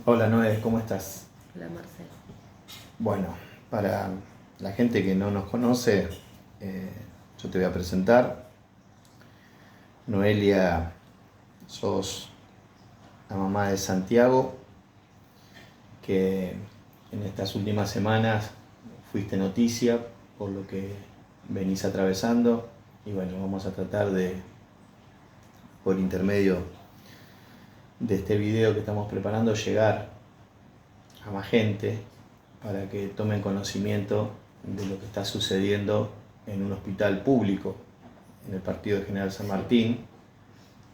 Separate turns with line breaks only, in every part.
Hola Noé, ¿cómo estás?
Hola Marcelo.
Bueno, para la gente que no nos conoce, yo te voy a presentar. Noelia, sos la mamá de Santiago, que en estas últimas semanas fuiste noticia por lo que venís atravesando. Y bueno, vamos a tratar de, por intermedio de este video que estamos preparando, llegar a más gente para que tomen conocimiento de lo que está sucediendo en un hospital público, en el partido de General San
Sí.
Martín,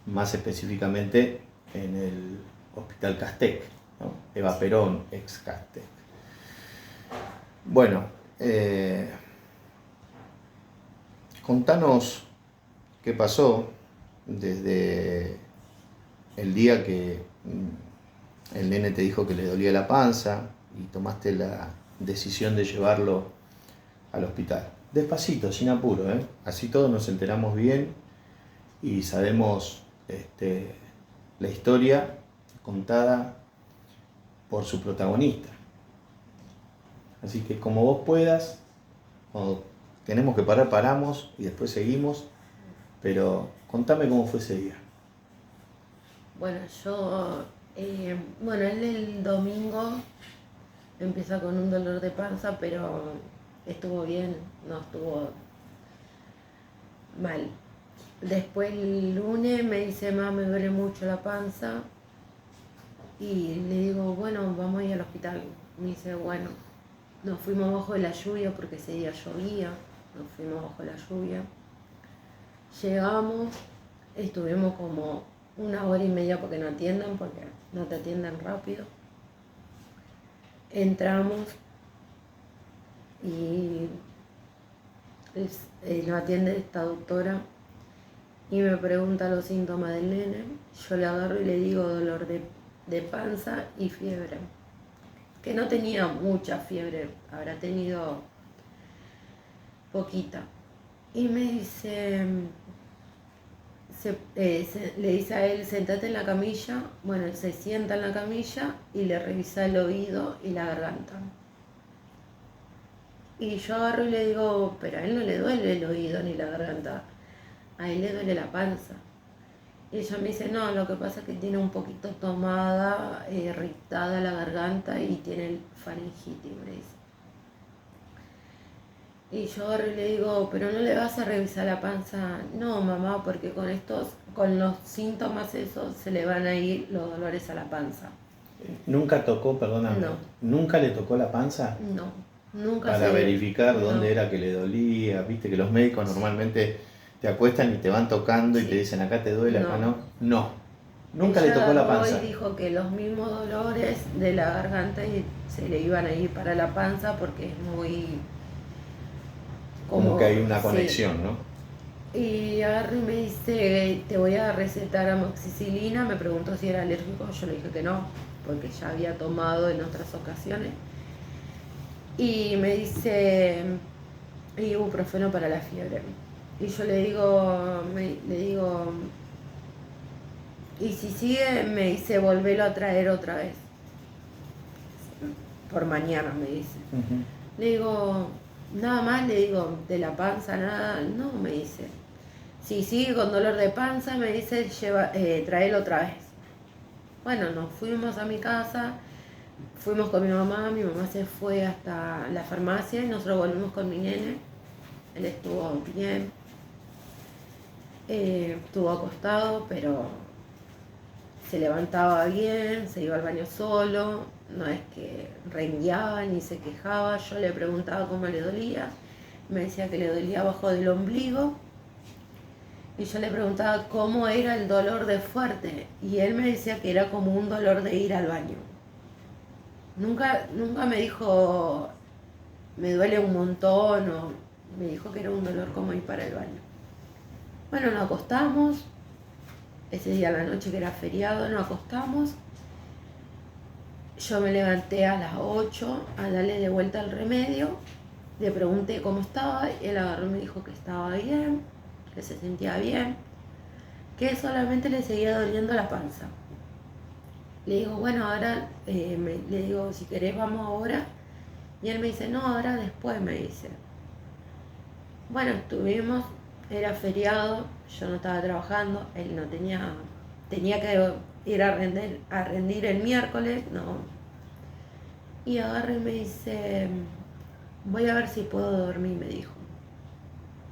más específicamente en el Hospital Castec, ¿no? Eva Perón, ex Castec. Bueno, contanos qué pasó desde el día que el nene te dijo que le dolía la panza y tomaste la decisión de llevarlo al hospital. Despacito, sin apuro, ¿eh? Así todos nos enteramos bien y sabemos la historia contada por su protagonista. Así que como vos puedas, cuando tenemos que parar, paramos y después seguimos, pero contame cómo fue ese día.
Bueno, él el domingo empieza con un dolor de panza, pero estuvo bien, no estuvo mal. Después el lunes me dice, mamá, me duele mucho la panza. Y le digo, bueno, vamos a ir al hospital. Me dice, bueno, nos fuimos bajo de la lluvia porque ese día llovía. Nos fuimos bajo la lluvia. Llegamos, estuvimos como 1 hora y media porque no atienden, porque no te atienden rápido. Entramos y nos atiende esta doctora y me pregunta los síntomas del nene. Yo le agarro y le digo dolor de panza y fiebre. Que no tenía mucha fiebre, habrá tenido poquita. Y me dice, le dice a él, sentate en la camilla. Bueno, él se sienta en la camilla y le revisa el oído y la garganta. Y yo agarro y le digo, pero a él no le duele el oído ni la garganta, a él le duele la panza. Y ella me dice, no, lo que pasa es que tiene un poquito tomada, irritada la garganta y tiene el faringitis, me dice. Y yo agarro y le digo, pero no le vas a revisar la panza. No, mamá, porque con los síntomas esos se le van a ir los dolores a la panza.
Nunca tocó, perdóname,
No,
nunca le tocó la panza
no, nunca
para
se...
verificar
No,
dónde era que le dolía. Viste que los médicos normalmente te acuestan y te van tocando y te
sí,
dicen acá te duele, acá
no.
no. No, nunca le
Ella
tocó la
agarró y
panza.
dijo que los mismos dolores de la garganta y se le iban a ir para la panza porque es muy...
Como que
como...
hay una
Sí.
conexión, ¿no?
Y agarra y me dice, te voy a recetar amoxicilina. Me preguntó si era alérgico, yo le dije que no, porque ya había tomado en otras ocasiones. Y me dice, ibuprofeno para la fiebre. Y yo le digo, y si sigue, me dice, volvelo a traer otra vez. Por mañana, me dice.
Ujú.
Le digo, nada más, le digo, de la panza, nada. No, me dice. Si sigue con dolor de panza, me dice, tráelo otra vez. Bueno, nos fuimos a mi casa, fuimos con mi mamá se fue hasta la farmacia y nosotros volvimos con mi nene. Él estuvo bien, estuvo acostado, pero se levantaba bien, se iba al baño solo, no es que rengueaba ni se quejaba. Yo le preguntaba cómo le dolía, me decía que le dolía abajo del ombligo. Y yo le preguntaba cómo era el dolor de fuerte. Y él me decía que era como un dolor de ir al baño. Nunca me dijo, me duele un montón, o me dijo que era un dolor como ir para el baño. Bueno, nos acostamos. Ese día a la noche que era feriado, nos acostamos. Yo me levanté a las 8 a darle de vuelta el remedio. Le pregunté cómo estaba. Él agarró y me dijo que estaba bien, que se sentía bien, que solamente le seguía doliendo la panza. Le digo, bueno, ahora, le digo, si querés vamos ahora. Y él me dice, no, ahora después, me dice. Bueno, estuvimos, era feriado, yo no estaba trabajando, él no tenía que ir a rendir el miércoles, no. Y agarra y me dice, voy a ver si puedo dormir, me dijo.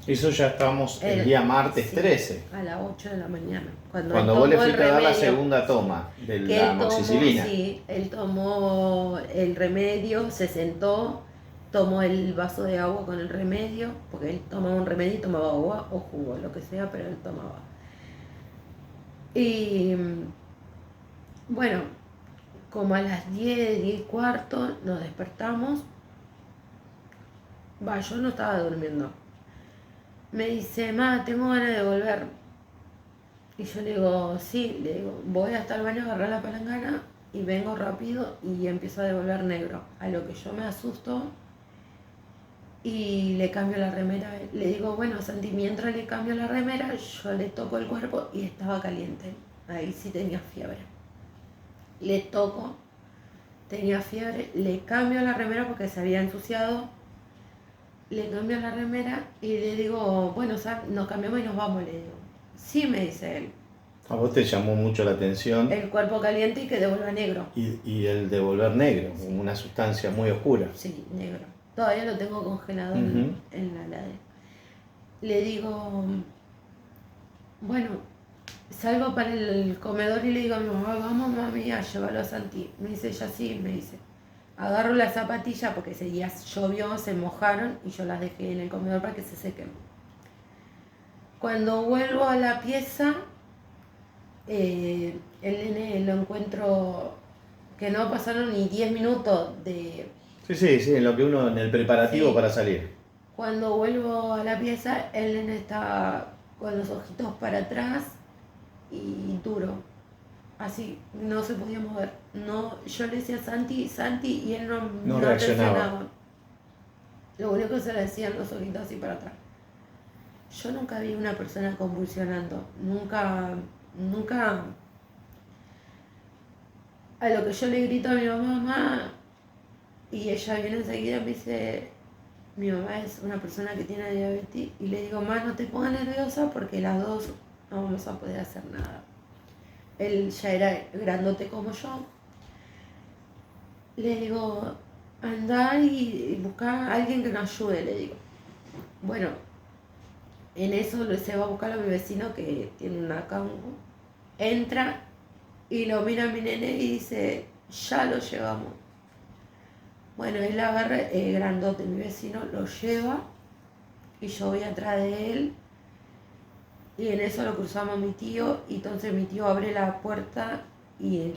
Eso ya estábamos el día martes
Sí,
13.
a las 8 de la mañana.
Cuando vos le fuiste a dar la segunda toma de la amoxicilina.
Sí, él tomó el remedio, se sentó, tomó el vaso de agua con el remedio, porque él tomaba un remedio y tomaba agua o jugo, lo que sea, pero él tomaba. Y bueno, como a las 10, 10:15 nos despertamos. Yo no estaba durmiendo. Me dice, ma, tengo ganas de volver. Y yo le digo, sí, le digo, voy hasta el baño a agarrar la palangana y vengo rápido y empiezo a devolver negro. A lo que yo me asusto y le cambio la remera. Le digo, bueno, Santi, mientras le cambio la remera, yo le toco el cuerpo y estaba caliente. Ahí sí tenía fiebre. Le toco, tenía fiebre, le cambio la remera porque se había ensuciado. Le cambio la remera y le digo, bueno, nos cambiamos y nos vamos, le digo. Sí, me dice él.
A vos te llamó mucho la atención.
El cuerpo caliente y que devuelva negro.
Y el devolver negro,
Sí.
una sustancia muy oscura.
Sí, negro. Todavía lo tengo congelado en la heladera. Le digo, bueno, salgo para el comedor y le digo a mi mamá, vamos mami a llevarlo a Santi. Me dice ella sí, me dice. Agarro las zapatillas porque ese día llovió, se mojaron y yo las dejé en el comedor para que se sequen. Cuando vuelvo a la pieza, el nene lo encuentro que no pasaron ni 10 minutos de...
Sí, en lo que uno, en el preparativo para salir.
Cuando vuelvo a la pieza, el nene está con los ojitos para atrás y duro. Así, no se podía mover. No, yo le decía Santi, y él no reaccionaba. Lo único que se le decían los ojitos así para atrás. Yo nunca vi una persona convulsionando. Nunca. A lo que yo le grito a mi mamá, y ella viene enseguida y me dice, mi mamá es una persona que tiene diabetes, y le digo, mamá, no te pongas nerviosa porque las dos no vamos a poder hacer nada. Él ya era grandote como yo. Le digo, andá y busca a alguien que nos ayude, le digo. Bueno, en eso se va a buscar a mi vecino que tiene una cango. Entra y lo mira a mi nene y dice, ya lo llevamos. Bueno, él agarra, grandote, mi vecino, lo lleva y yo voy atrás de él. Y en eso lo cruzamos a mi tío y entonces mi tío abre la puerta y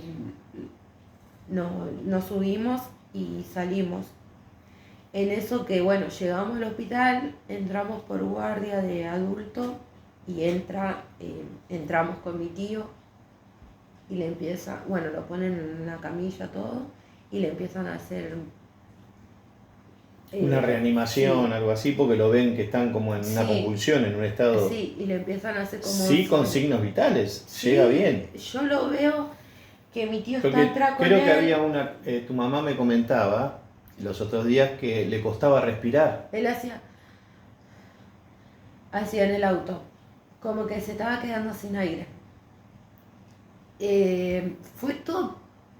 nos subimos y salimos. En eso que, bueno, llegamos al hospital, entramos por guardia de adulto y entramos con mi tío y le empieza, bueno, lo ponen en la camilla todo y le empiezan a hacer...
una reanimación, sí, algo así, porque lo ven que están como en una convulsión, en un estado...
Sí, y le empiezan a hacer como...
Sí, con signos vitales, sí, llega bien.
Yo lo veo que mi tío está atrás con él.
Creo que había una... tu mamá me comentaba los otros días que le costaba respirar.
Él hacía en el auto, como que se estaba quedando sin aire. Fue todo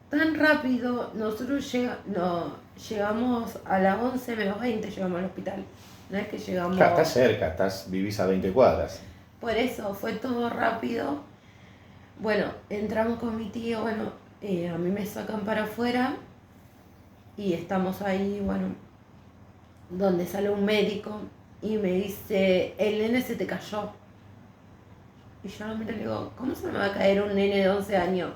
tan rápido, nosotros llegamos a las 11 menos 20, llegamos al hospital. No es que llegamos...
Claro, estás cerca, vivís a 20 cuadras.
Por eso, fue todo rápido. Bueno, entramos con mi tío, bueno, a mí me sacan para afuera y estamos ahí, bueno, donde sale un médico y me dice, el nene se te cayó. Y yo lo miro y le digo, ¿cómo se me va a caer un nene de 11 años?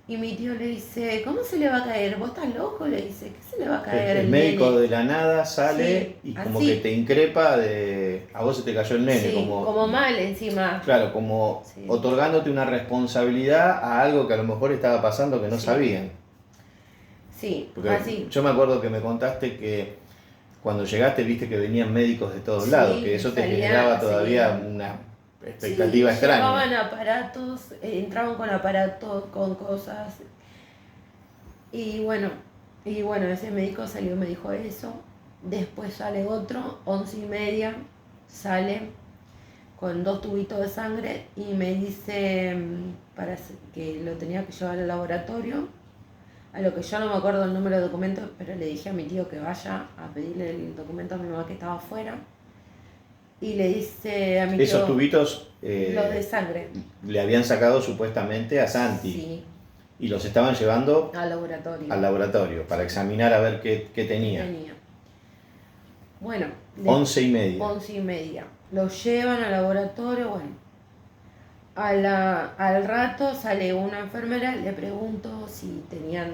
Y mi tío le dice, ¿cómo se le va a caer? ¿Vos estás loco? Le dice, ¿qué se le va a caer
el médico nene? De la nada sale y como así, que te increpa de... A vos se te cayó el nene.
Sí, como mal encima.
Claro, como otorgándote una responsabilidad a algo que a lo mejor estaba pasando que no sabían.
Sí,
porque
así.
Yo me acuerdo que me contaste que cuando llegaste viste que venían médicos de todos lados, que eso te generaba todavía una expectativa
Sí,
extraña.
llevaban aparatos, entraban con aparatos, con cosas. Y bueno, ese médico salió y me dijo eso. Después sale otro, 11:30, sale con 2 tubitos de sangre y me dice que lo tenía que llevar al laboratorio. A lo que yo no me acuerdo el número de documento, pero le dije a mi tío que vaya a pedirle el documento a mi mamá que estaba afuera. Y le dice a mi tío...
Esos tubitos
los de sangre.
le habían sacado supuestamente a Santi.
Sí,
Y los estaban llevando
al laboratorio.
al laboratorio para examinar a ver qué tenía.
Bueno,
11:30.
11:30. Lo llevan al laboratorio, bueno. Al rato sale una enfermera, le pregunto si tenían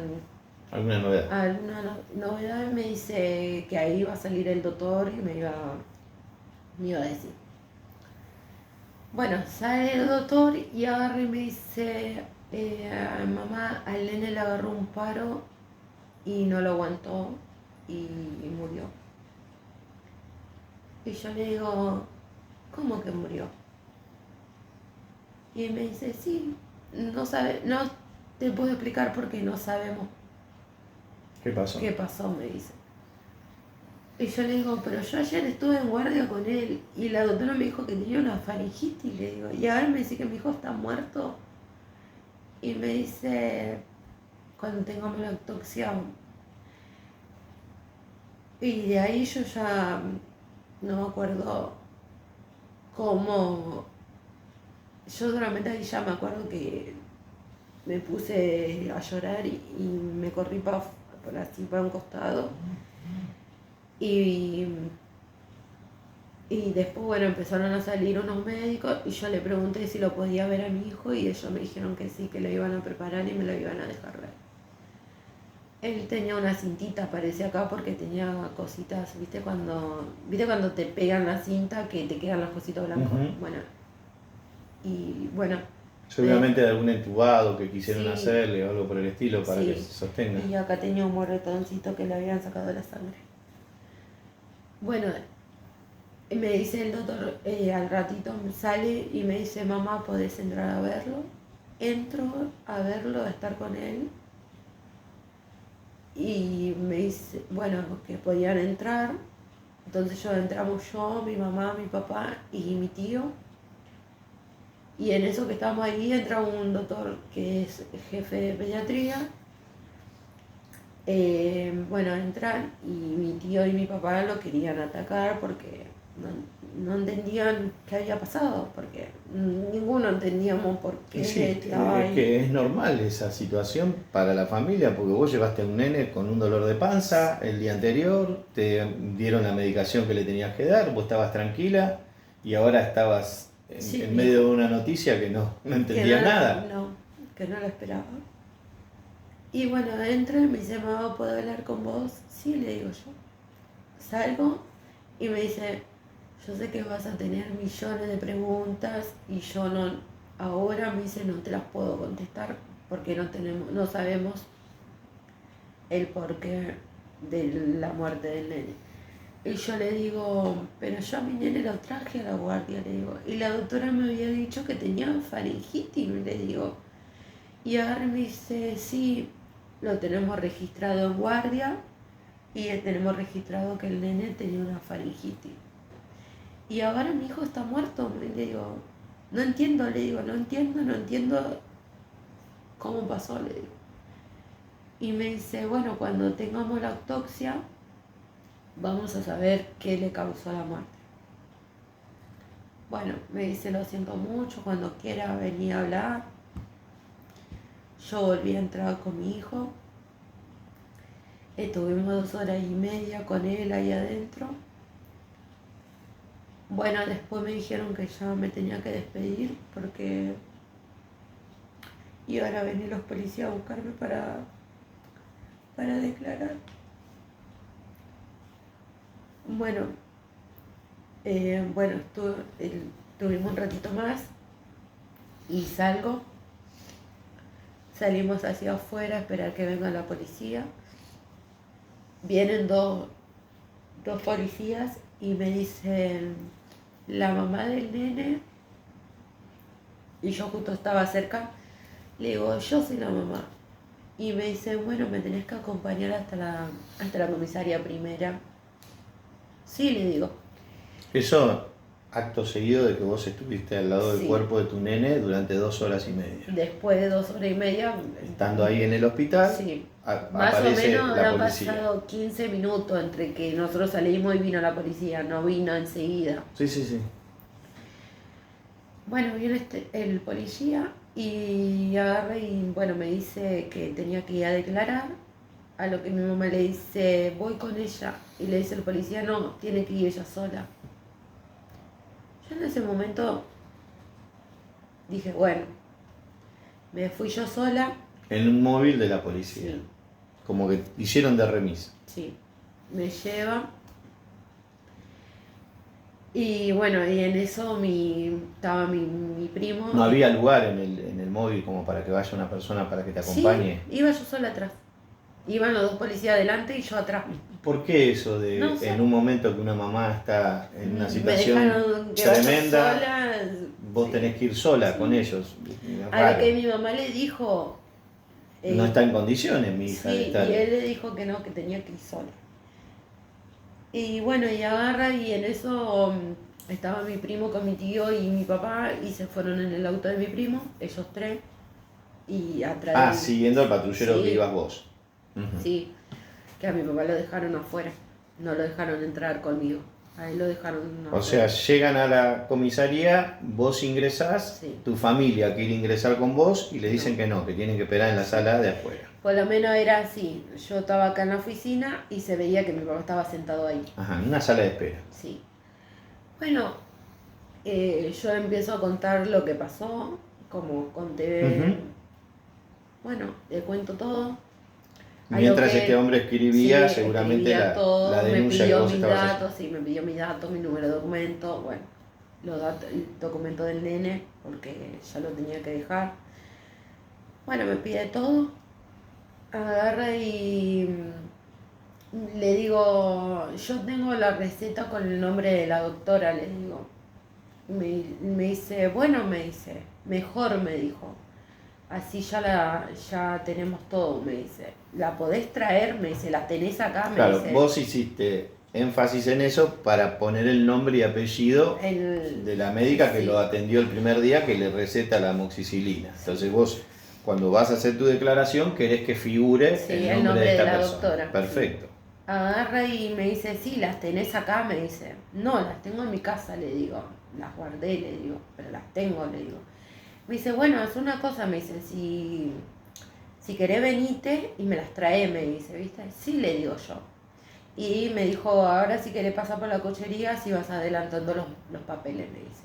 ¿Alguna novedad?
alguna novedad, me dice que ahí iba a salir el doctor y me iba a decir. Bueno, sale el doctor y agarra y me dice, mamá, al nene le agarró un paro y no lo aguantó y murió. Y yo le digo, ¿cómo que murió? Y me dice, sí, no te puedo explicar porque no sabemos
¿Qué pasó?
qué pasó, me dice. Y yo le digo, pero yo ayer estuve en guardia con él y la doctora me dijo que tenía una faringitis, le digo, y ahora me dice que mi hijo está muerto. Y me dice, cuando tengamos la autopsia. Y de ahí yo ya no me acuerdo cómo. Yo solamente ahí ya me acuerdo que me puse a llorar y me corrí para un costado. Y después, bueno, empezaron a salir unos médicos y yo le pregunté si lo podía ver a mi hijo y ellos me dijeron que sí, que lo iban a preparar y me lo iban a dejar ver. Él tenía una cintita, parece acá, porque tenía cositas, ¿viste cuando te pegan la cinta que te quedan las cositas blancas?
Uh-huh.
Bueno, y bueno.
Seguramente de algún entubado que quisieron
Sí,
hacerle o algo por el estilo para
sí,
que se sostenga.
Y acá tenía un moretoncito que le habían sacado la sangre. Bueno, me dice el doctor, al ratito sale y me dice, mamá, ¿podés entrar a verlo? Entro a verlo, a estar con él. Y me dice, bueno, que podían entrar. Entonces entramos yo, mi mamá, mi papá y mi tío. Y en eso que estábamos ahí entra un doctor que es jefe de pediatría. Bueno, entran y mi tío y mi papá lo querían atacar porque no entendían qué había pasado, porque ninguno entendíamos por qué estaba ahí.
Es que es normal esa situación para la familia, porque vos llevaste a un nene con un dolor de panza el día anterior, te dieron la medicación que le tenías que dar, vos estabas tranquila y ahora estabas en medio de una noticia que no entendía nada.
No, que no lo esperaba. Y bueno, entra y me dice, mamá, ¿puedo hablar con vos? Sí, le digo yo. Salgo y me dice, yo sé que vas a tener millones de preguntas y yo no, ahora me dice, no te las puedo contestar porque no sabemos el porqué de la muerte del nene. Y yo le digo, pero yo a mi nene lo traje a la guardia, le digo. Y la doctora me había dicho que tenía faringitis, le digo. Y ahora me dice, sí, lo tenemos registrado en guardia y tenemos registrado que el nene tenía una faringitis. Y ahora mi hijo está muerto, le digo. No entiendo, le digo, no entiendo cómo pasó, le digo. Y me dice, bueno, cuando tengamos la autopsia, vamos a saber qué le causó la muerte. Bueno, me dice, lo siento mucho, cuando quiera venir a hablar. Yo volví a entrar con mi hijo. Estuvimos 2 horas y media con él ahí adentro. Bueno, después me dijeron que ya me tenía que despedir porque iban a venir los policías a buscarme para declarar. Bueno, tuvimos un ratito más y salimos hacia afuera a esperar que venga la policía. Vienen dos policías y me dicen, la mamá del nene y yo justo estaba cerca, le digo, yo soy la mamá. Y me dice, bueno, me tenés que acompañar hasta la comisaría primera. Sí, le digo.
Eso, acto seguido de que vos estuviste al lado del
Sí.
cuerpo de tu nene durante 2 horas y media.
Después de 2 horas y media.
Estando ahí en el hospital,
Sí. Más o
aparece
menos
la
habrán
policía.
pasado 15 minutos entre que nosotros salimos y vino la policía, no vino enseguida.
Sí, sí, sí.
Bueno, viene el policía y agarra y bueno, me dice que tenía que ir a declarar. A lo que mi mamá le dice, voy con ella. Y le dice el policía, no, tiene que ir ella sola. Yo en ese momento dije, bueno, me fui yo sola.
En un móvil de la policía.
Sí,
Como que hicieron de remis.
sí, me lleva. Y bueno, y en eso estaba mi primo.
No había lugar en el móvil como para que vaya una persona para que te acompañe.
Sí, iba yo sola atrás. Iban los dos policías adelante y yo atrás.
¿Por qué eso de
No sé.
en un momento que una mamá está en una
Me
situación
dejaron que vaya
tremenda,
sola.
vos
Sí.
tenés que ir sola
Sí.
con ellos? Es
A lo
raro.
que mi mamá le dijo.
No está en condiciones mi hija de
Sí,
estar.
y él le dijo que no, que tenía que ir sola. Y bueno, y agarra y en eso estaba mi primo con mi tío y mi papá y se fueron en el auto de mi primo, ellos tres, y atrás de él.
Siguiendo al patrullero
Sí.
que ibas vos. Ujú.
Sí, que a mi papá lo dejaron afuera, no lo dejaron entrar conmigo, a él lo dejaron
O sea,
afuera.
llegan a la comisaría, vos ingresás,
Sí.
tu familia quiere ingresar con vos y le dicen que tienen que esperar en la sala de afuera.
Por lo menos era así, yo estaba acá en la oficina y se veía que mi papá estaba sentado ahí.
Ajá, en una sala de espera.
Sí. Bueno, yo empiezo a contar lo que pasó, como conté,
Ujú.
bueno, le cuento todo. A lo
Mientras
que-
este hombre escribía,
sí,
seguramente
escribía todo,
la
me
denuncia que
pidió
vos
mis
estabas haciendo.
datos, sí, me pidió mis datos, mi número de documento, bueno, el documento del nene, porque ya lo tenía que dejar. Bueno, me pide todo, agarra y le digo, yo tengo la receta con el nombre de la doctora, le digo. Me dice, bueno, me dice, mejor me dijo. Así ya tenemos todo, me dice. ¿La podés traer? Me dice, ¿la tenés acá? Me
Claro,
dice.
vos hiciste énfasis en eso para poner el nombre y apellido de la médica que
sí.
lo atendió el primer día, que le receta la amoxicilina. Entonces vos, cuando vas a hacer tu declaración, querés que figure
Sí,
el nombre de esta
la
persona.
doctora.
Perfecto.
Agarra y me dice, sí, ¿las tenés acá? Me dice, no, las tengo en mi casa, le digo. Las guardé, le digo, pero las tengo, le digo. Me dice, bueno, es una cosa, me dice, si querés venite y me las trae, me dice, ¿viste? Sí, le digo yo. Y me dijo, ahora si querés pasar por la cochería, si vas adelantando los papeles, me dice.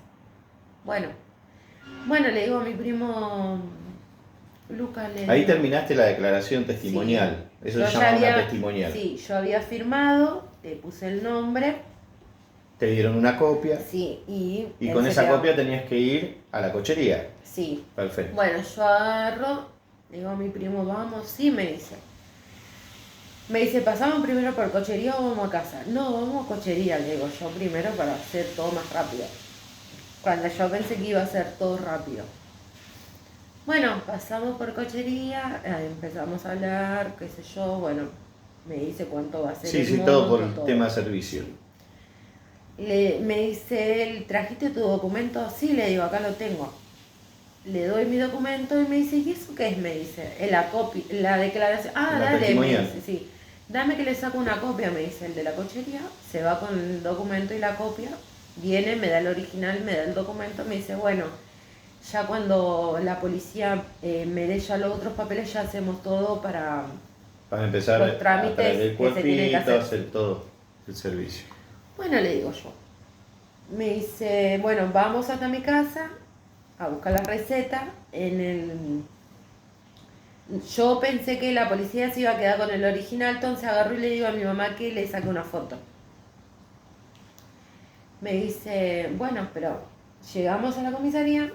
Bueno, le digo a mi primo Lucas, le
Ahí
digo,
terminaste la declaración testimonial. Eso
yo
se
ya
llama una
había-
testimonial.
Sí, yo había firmado, le puse el nombre,
Te dieron una copia
sí, y
y
él
con
se
esa
quedó.
copia tenías que ir a la cochería.
Sí.
Perfecto.
Bueno, yo agarro, le digo a mi primo, vamos, sí, me dice. Me dice, ¿pasamos primero por cochería o vamos a casa? No, vamos a cochería, le digo yo primero para hacer todo más rápido. Cuando yo pensé que iba a ser todo rápido. Bueno, pasamos por cochería, empezamos a hablar, qué sé yo, bueno, me dice cuánto va a ser
Sí,
el
sí, todo por
monto,
el tema de servicio.
Me dice él, ¿trajiste tu documento? Sí, le digo, acá lo tengo. Le doy mi documento y me dice, ¿y eso qué es? Me dice, la declaración. Ah,
La
dale, me
testimonial.
dice, sí. Dame que le saco una copia, me dice el de la cochería. Se va con el documento y la copia. Viene, me da el original, me da el documento. Me dice, bueno, ya cuando la policía me dé ya los otros papeles, ya hacemos todo para
empezar
los
a
trámites
traer el
que se tienen que
cuerpito,
hacer.
hacer todo el servicio.
Bueno, le digo yo. Me dice, bueno, vamos hasta mi casa a buscar la receta. Yo pensé que la policía se iba a quedar con el original, entonces agarro y le digo a mi mamá que le saque una foto. Me dice, bueno, pero llegamos a la comisaría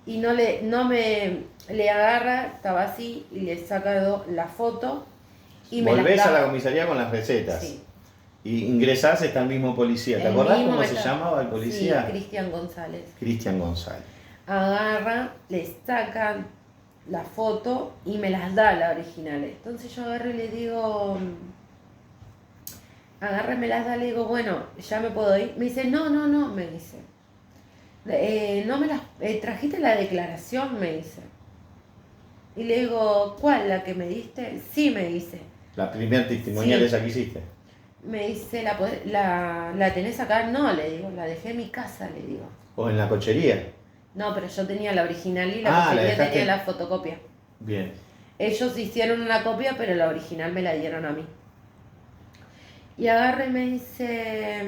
y no le agarra, estaba así, y le saca la foto y me
Volvés
las
a
da.
la comisaría con las recetas.
Sí.
Y ingresás, está el mismo policía. ¿Te
El
acordás
mismo
cómo
me
se
está-
llamaba el policía?
Sí, Cristian González.
Cristian González.
agarra, le saca la foto y me las da la original. Entonces yo agarro y le digo, agarra y me las da, le digo, bueno, ya me puedo ir. Me dice, no, me dice. No me las, trajiste la declaración, me dice. Y le digo, ¿cuál? ¿La que me diste? Sí, me dice.
La primera testimonial
Sí.
esa que hiciste.
Me dice, ¿la tenés acá? No, le digo, la dejé en mi casa, le digo.
¿O en la cochería?
No, pero yo tenía la original y la
¿la
cochería
dejaste?
tenía la fotocopia.
Bien.
Ellos hicieron una copia, pero la original me la dieron a mí. Y agarra y me dice,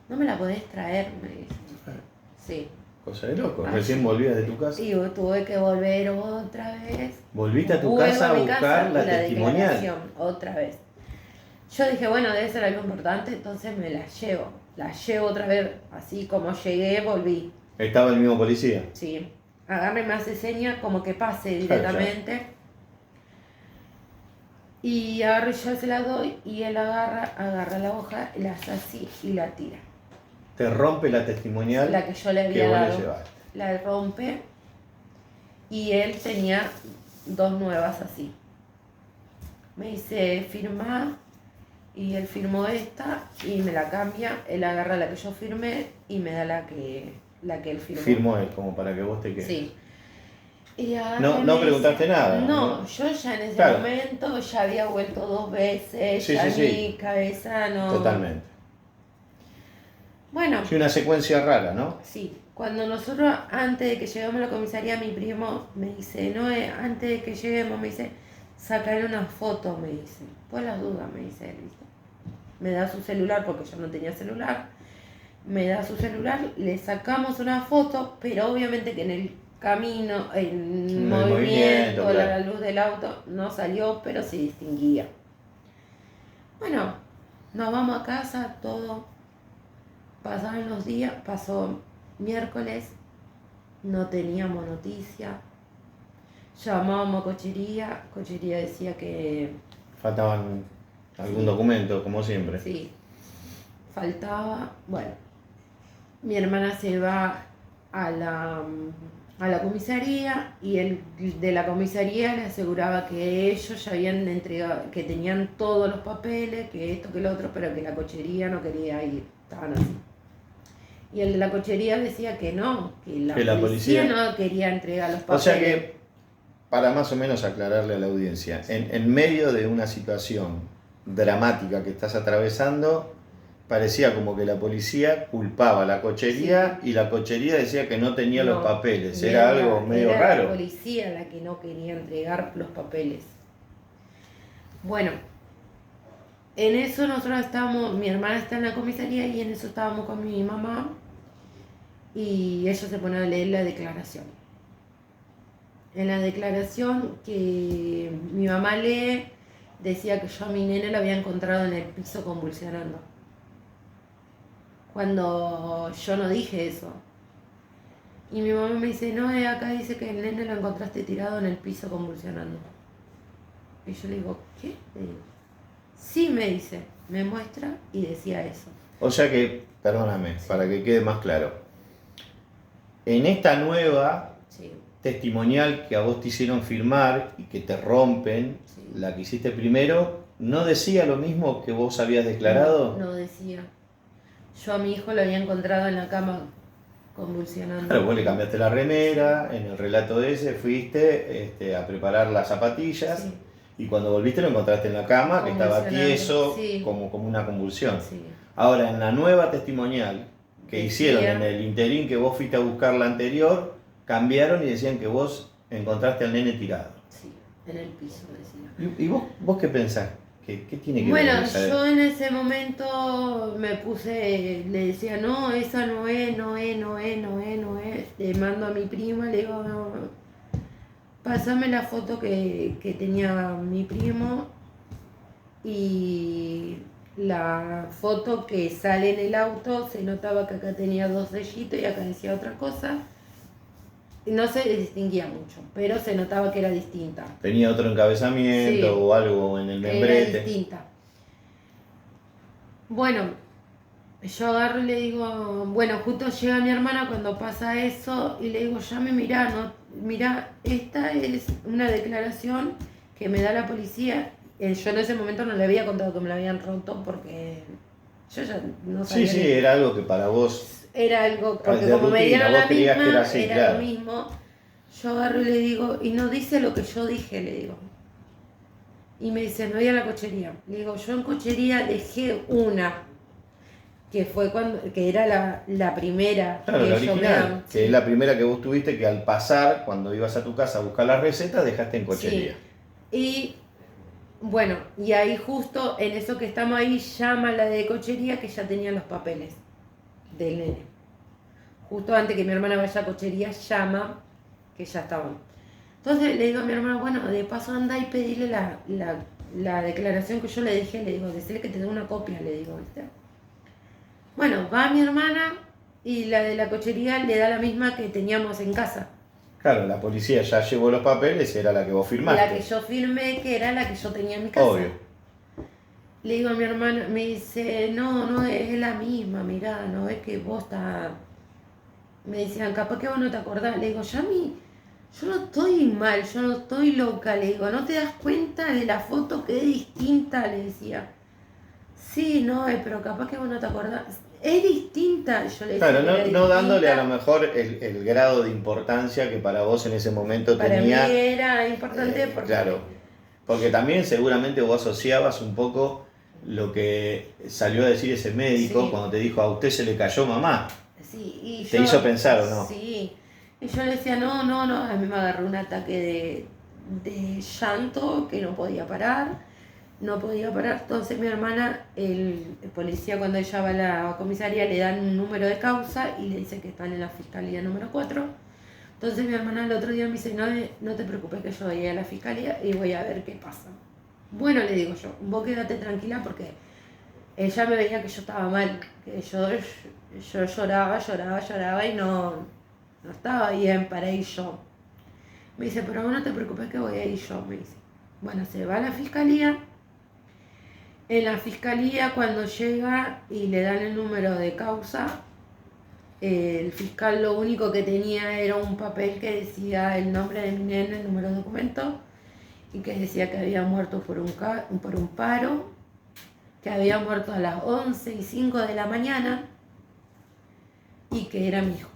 ¿no me la podés traer? Me dice. Sí.
Cosa de loco.
Ah,
Recién
sí.
volvías de tu casa.
Y tuve que volver otra vez.
Volviste a tu
Vuelvo
casa a
mi
buscar
casa
la
y
testimonial.
declaración, otra vez. Yo dije, bueno, debe ser algo importante, entonces me la llevo. La llevo otra vez, así como llegué, volví.
¿Estaba el mismo policía?
Sí. Agarre, me hace seña como que pase directamente. Y agarro y yo se la doy y él agarra la hoja, la hace así y la tira.
Te rompe la testimonial
La que yo le había
que vos
dado.
le llevaste.
La rompe y él tenía 2 nuevas así. Me dice, firma, y él firmó esta y me la cambia. Él agarra la que yo firmé y me da la que él firmó.
Firmó él, como para que vos te quedes.
Sí. Y
No preguntaste nada.
No, yo ya en ese
Claro.
momento ya había vuelto 2 veces,
Sí,
ya
sí,
mi
sí.
cabeza no...
Totalmente.
Bueno,
Sí, una secuencia rara, ¿no?
sí. Cuando nosotros, antes de que lleguemos a la comisaría, mi primo me dice, no, antes de que lleguemos, me dice, sacar una foto, me dice. Pues las dudas, me dice él, ¿viste? Me da su celular, porque yo no tenía celular. Me da su celular, le sacamos una foto, pero obviamente que en el camino, en
el
movimiento,
movimiento,
la
claro.
luz del auto, no salió, pero se distinguía. Bueno, nos vamos a casa, todo. Pasaron los días, pasó miércoles, no teníamos noticia. Llamábamos a cochería decía que
Faltaban algún
Sí.
documento, como siempre.
sí, faltaba. Bueno, mi hermana se va a la comisaría y el de la comisaría le aseguraba que ellos ya habían entregado, que tenían todos los papeles, que esto, que lo otro, pero que la cochería no quería ir, estaban así. Y el de la cochería decía que no, que la policía no quería entregar los papeles.
O sea que, para más o menos aclararle a la audiencia, en medio de una situación dramática que estás atravesando, parecía como que la policía culpaba a la cochería y la cochería decía que no tenía los papeles. Era algo medio
era
raro.
la policía la que no quería entregar los papeles. Bueno, en eso nosotros estábamos, mi hermana está en la comisaría y en eso estábamos con mi mamá y ella se pone a leer la declaración. En la declaración que mi mamá lee decía que yo a mi nene la había encontrado en el piso convulsionando. Cuando yo no dije eso. Y mi mamá me dice, no, acá dice que el nene lo encontraste tirado en el piso convulsionando. Y yo le digo, ¿qué? Le digo, sí, me dice, me muestra y decía eso.
O sea que, perdóname, para que quede más claro, en esta nueva
Sí,
testimonial que a vos te hicieron firmar y que te rompen,
sí.
la que hiciste primero, ¿no decía lo mismo que vos habías declarado?
No decía. Yo a mi hijo lo había encontrado en la cama convulsionando.
Claro, vos le cambiaste la remera, en el relato ese fuiste a preparar las zapatillas
Sí,
y cuando volviste lo encontraste en la cama, que estaba
Convulsionando,
tieso,
sí.
como una convulsión.
sí.
Ahora, en la nueva testimonial que
Decía-
hicieron en el interín que vos fuiste a buscar la anterior, cambiaron y decían que vos encontraste al nene tirado.
Sí, en el piso decía.
¿Y vos qué pensás? ¿Qué tiene que
Bueno,
ver esa?
yo en ese momento me puse, le decía, no, esa no es. Le mando a mi prima, le digo, no, pásame la foto que tenía mi primo y la foto que sale en el auto, se notaba que acá tenía 2 sellitos y acá decía otra cosa. No se distinguía mucho, pero se notaba que era distinta.
¿Tenía otro encabezamiento
Sí.
o algo en el
Era
membrete?
distinta. Bueno, yo agarro y le digo, bueno, justo llega mi hermana cuando pasa eso y le digo, llame, mirá, no, mirá, esta es una declaración que me da la policía. Yo en ese momento no le había contado que me la habían roto porque yo ya no
Sí,
sabía
sí,
ni...
era algo que para vos,
Era algo, porque
de
como me
rutina,
dieron
vos
la
creías que era
misma,
así,
era lo
claro.
mismo. Yo agarro y le digo, y no dice lo que yo dije, le digo. Y me dice, me voy a la cochería. Le digo, yo en cochería dejé una, que fue cuando, que era la primera
Claro,
que
la
ellos me
original,
dan.
que es
Sí,
la primera que vos tuviste que al pasar, cuando ibas a tu casa a buscar la receta, dejaste en cochería.
sí. Y bueno, y ahí justo en eso que estamos ahí, llama la de cochería que ya tenía los papeles del nene. Justo antes que mi hermana vaya a cochería, llama que ya estaban. Entonces le digo a mi hermana, bueno, de paso anda y pedirle la declaración que yo le dije, le digo, decirle que te dé una copia, le digo, ¿viste? Bueno, va mi hermana y la de la cochería le da la misma que teníamos en casa.
Claro, la policía ya llevó los papeles, era la que vos
La que
firmaste.
yo firmé, que era la que yo tenía en mi casa.
Obvio.
Le digo a mi hermana, me dice, no, no es la misma, mirá, no es que vos estás... Me decían, capaz que vos no te acordás. Le digo, Yami, yo no estoy mal, yo no estoy loca. Le digo, ¿no te das cuenta de la foto que es distinta? Le decía. Sí, no, pero capaz que vos no te acordás. Es distinta. Yo le decía
Claro,
que era
no dándole a lo
distinta.
mejor el grado de importancia que para vos en ese momento
Para mí
tenía.
era importante
Claro,
porque...
porque también seguramente vos asociabas un poco lo que salió a decir ese médico
Sí,
cuando te dijo a usted se le cayó mamá.
sí, y
Te
yo...
hizo pensar o no.
Sí. Y yo le decía, no, no, no. A mí me agarró un ataque de llanto que no podía parar. No podía parar. Entonces mi hermana, el policía cuando ella va a la comisaría le dan un número de causa y le dice que están en la fiscalía número 4. Entonces mi hermana el otro día me dice, no, no te preocupes que yo voy a la fiscalía y voy a ver qué pasa. Bueno, le digo yo, vos quédate tranquila porque ella me veía que yo estaba mal, que yo lloraba, lloraba, lloraba y no estaba bien para ir yo. Me dice, pero vos no te preocupes que voy a ir yo, me dice. Bueno, se va a la fiscalía. En la fiscalía, cuando llega y le dan el número de causa, el fiscal lo único que tenía era un papel que decía el nombre de mi nene, el número de documento, y que decía que había muerto por un paro, que había muerto a las 11:05 de la mañana y que era mi hijo.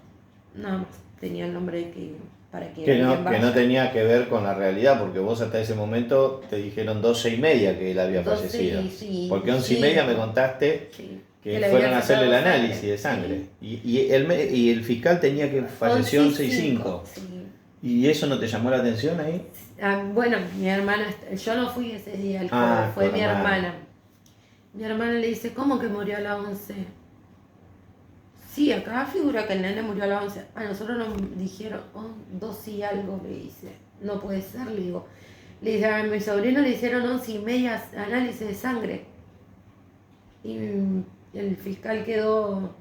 Nada más, tenía el nombre de que para que alguien
Que no
vaya.
tenía que ver con la realidad, porque vos hasta ese momento te dijeron 12:30 que él había
12
fallecido.
y sí,
Porque 11:30 me
5,
contaste
sí,
que
le
fueron
habían
a hacerle el
sacado
análisis
sangre.
de
Sí.
sangre. Y el fiscal tenía que falleció 11:05.
Sí.
¿Y eso no te llamó la atención ahí?
Ah, bueno, mi hermana, yo no fui ese día al jueves,
Ah, tu
fue mi
hermana.
hermana. Mi hermana le dice, ¿cómo que murió a las 11? Sí, acá figura que el nene murió a las 11. A nosotros nos dijeron, 2 y algo, le dice. No puede ser, le digo. Le dice, a mi sobrino le hicieron 11:30 análisis de sangre. Y el fiscal quedó,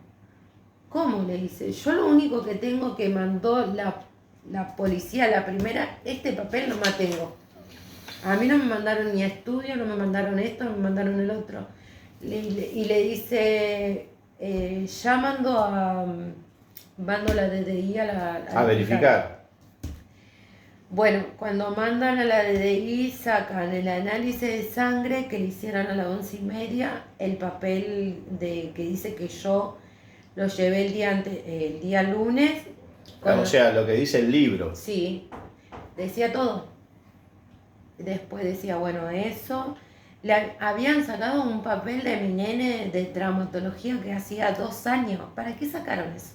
¿cómo? Le dice, yo lo único que tengo que mandó la policía, la primera, este papel no más tengo. A mí no me mandaron ni estudio, no me mandaron esto, no me mandaron el otro. Y le dice, ya mando la DDI
A
al hospital.
verificar.
Bueno, cuando mandan a la DDI sacan el análisis de sangre que le hicieron a las 11:30, el papel que dice que yo lo llevé el día lunes.
O sea, lo que dice el libro.
Sí, decía todo. Después decía, bueno, eso. Le habían sacado un papel de mi nene de traumatología que hacía 2 años. ¿Para qué sacaron eso?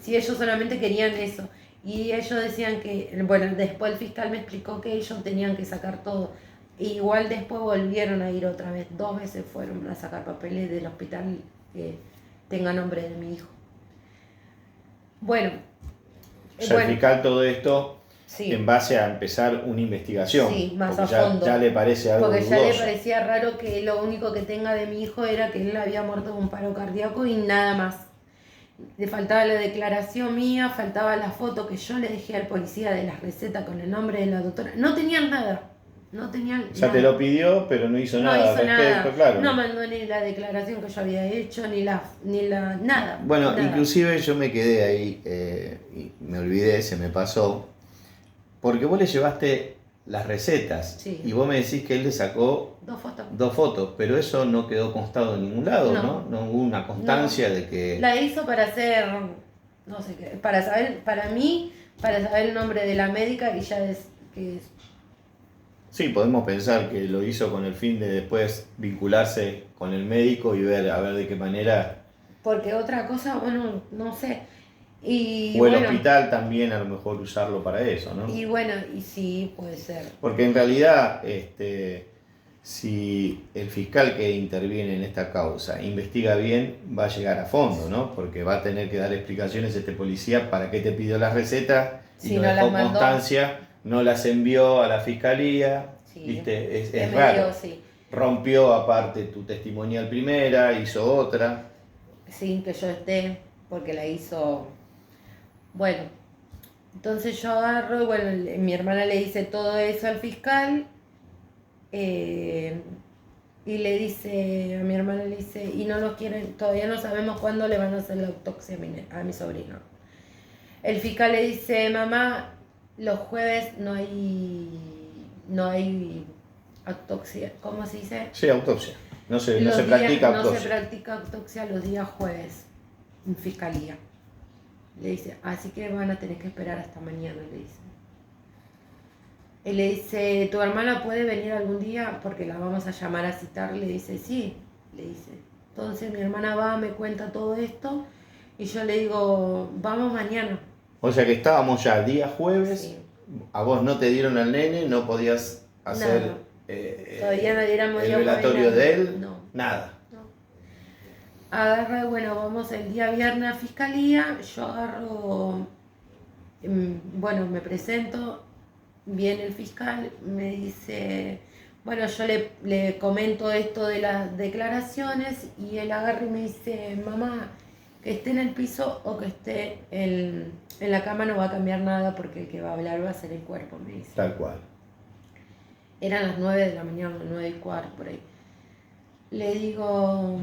Si ellos solamente querían eso. Y ellos decían que, bueno, después el fiscal me explicó que ellos tenían que sacar todo. Igual después volvieron a ir otra vez. 2 veces fueron a sacar papeles del hospital que tenga nombre de mi hijo. Bueno.
O sea, el fiscal todo esto
Sí.
en base a empezar una investigación.
Sí, más
porque
a fondo.
Ya le parece algo
Porque ya
dudoso.
le parecía raro que lo único que tenga de mi hijo era que él había muerto de un paro cardíaco y nada más. Le faltaba la declaración mía, faltaba la foto que yo le dejé al policía de la receta con el nombre de la doctora. No tenían nada, No tenía
O sea, te
nada.
lo pidió, pero no hizo
No
nada al
hizo
respecto,
nada.
claro.
No mandó ni la declaración que yo había hecho, nada.
Bueno,
Nada.
inclusive yo me quedé ahí y me olvidé, se me pasó, porque vos le llevaste las recetas
Sí.
y vos me decís que él le sacó
2 fotos.
2 fotos, pero eso no quedó constado en ningún lado,
No.
¿no? No hubo una constancia de que...
La hizo para hacer, no sé qué, para saber, para mí, para saber el nombre de la médica y ya es que es.
Sí, podemos pensar que lo hizo con el fin de después vincularse con el médico y ver a ver de qué manera...
Porque otra cosa, bueno, no sé. Y
O el
bueno,
hospital también a lo mejor usarlo para eso, ¿no?
y bueno, y sí, puede ser.
Porque en realidad, si el fiscal que interviene en esta causa investiga bien, va a llegar a fondo, ¿no? Porque va a tener que dar explicaciones a este policía para qué te pidió las recetas y
Si
no
no
dejó
las mandó.
constancia, no las envió a la fiscalía,
Sí,
¿viste? Es
medio,
raro.
sí.
Rompió aparte tu testimonial primera, hizo otra.
Sin que yo esté, porque la hizo. Bueno, entonces yo agarro y bueno, mi hermana le dice todo eso al fiscal y le dice, a mi hermana le dice, y no nos quieren, todavía no sabemos cuándo le van a hacer la autopsia a mi sobrino. El fiscal le dice, mamá, los jueves no hay autopsia, ¿cómo se dice?
Sí, autopsia. No se
No
practica
se
autopsia.
practica autopsia los días jueves en fiscalía. Le dice, así que van a tener que esperar hasta mañana, le dice. Él le dice, ¿tu hermana puede venir algún día? Porque la vamos a llamar a citar. Le dice, sí, le dice. Entonces mi hermana va, me cuenta todo esto y yo le digo, vamos mañana.
O sea que estábamos ya día jueves,
Sí.
a vos no te dieron al nene, no podías hacer
Nada. Todavía no diéramos
el
día
velatorio
jueves,
de él,
no.
nada.
Agarra, bueno, vamos el día viernes a fiscalía, yo agarro, bueno, me presento, viene el fiscal, me dice, bueno, yo le comento esto de las declaraciones y él agarra y me dice, mamá, que esté en el piso o que esté en la cama no va a cambiar nada porque el que va a hablar va a ser el cuerpo, me dice.
Tal cual.
Eran las 9 de la mañana, 9:15 por ahí. Le digo,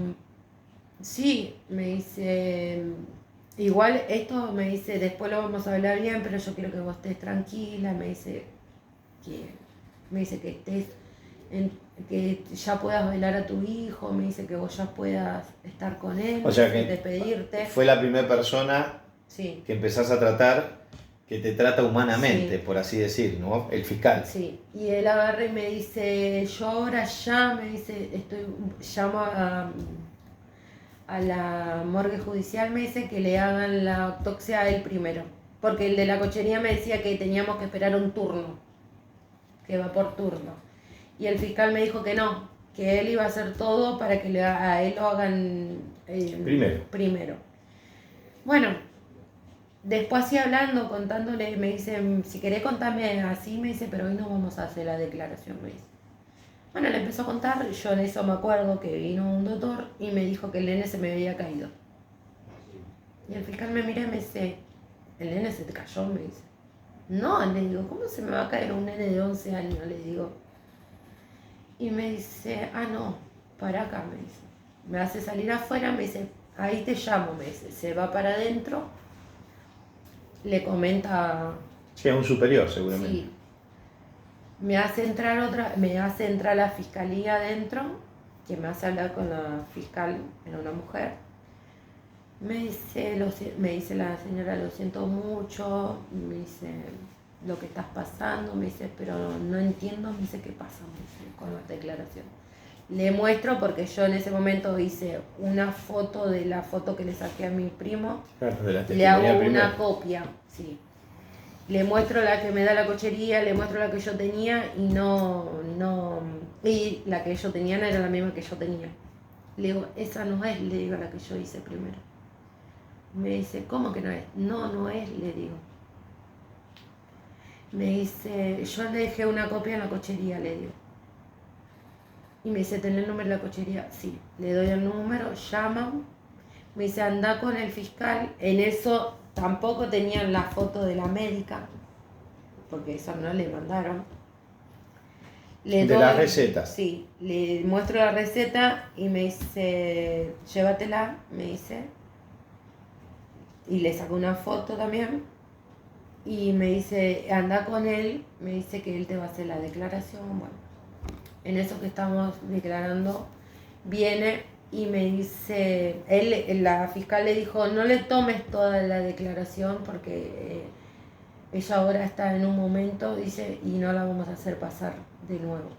sí, me dice, igual esto me dice, después lo vamos a hablar bien, pero yo quiero que vos estés tranquila, me dice que estés, que ya puedas velar a tu hijo, me dice que vos ya puedas estar con él,
O sea que
despedirte.
fue la primera persona
Sí,
que empezás a tratar, que te trata humanamente,
Sí.
por así decir, ¿no? El fiscal.
sí. Y él agarra y me dice, yo ahora ya, me dice, llamo a la morgue judicial, me dice que le hagan la autopsia a él primero. Porque el de la cochería me decía que teníamos que esperar un turno, que va por turno. Y el fiscal me dijo que no, que él iba a hacer todo para que a él lo hagan primero. Bueno, después así hablando, contándole, me dice, si querés contarme así, me dice, pero hoy no vamos a hacer la declaración, me dice. Bueno, le empezó a contar, yo en eso me acuerdo que vino un doctor y me dijo que el nene se me había caído. Y el fiscal me mira y me dice, ¿el nene se te cayó? Me dice. No, le digo, ¿cómo se me va a caer un nene de 11 años? Le digo. Y me dice, no, para acá, me dice. Me hace salir afuera, me dice, ahí te llamo, me dice. Se va para adentro, le comenta.
Sí, a un superior seguramente.
Sí. Me hace entrar la fiscalía adentro, que me hace hablar con la fiscal, era una mujer. Me dice la señora, lo siento mucho, me dice lo que estás pasando, me dice, pero no entiendo, me dice qué pasa, me dice, con la declaración. Le muestro porque yo en ese momento hice una foto de la foto que le saqué a mi primo,
Claro, de la
le hago
testimonial
una
primera.
copia, sí. Le muestro la que me da la cochería, le muestro la que yo tenía y y la que ellos tenían era la misma que yo tenía. Le digo, esa no es, le digo, la que yo hice primero. Me dice, ¿cómo que no es? No es, le digo. Me dice, yo le dejé una copia en la cochería, le digo. Y me dice, ¿tenés el número de la cochería? Sí. Le doy el número, llaman. Me dice, anda con el fiscal. En eso tampoco tenían la foto de la médica, porque eso no le mandaron. Le
De
doy,
las recetas.
sí, le muestro la receta y me dice, llévatela, me dice, y le saco una foto también, y me dice, anda con él, me dice que él te va a hacer la declaración, bueno, en eso que estamos declarando, viene y me dice, la fiscal le dijo, no le tomes toda la declaración porque ella ahora está en un momento, dice, y no la vamos a hacer pasar de nuevo.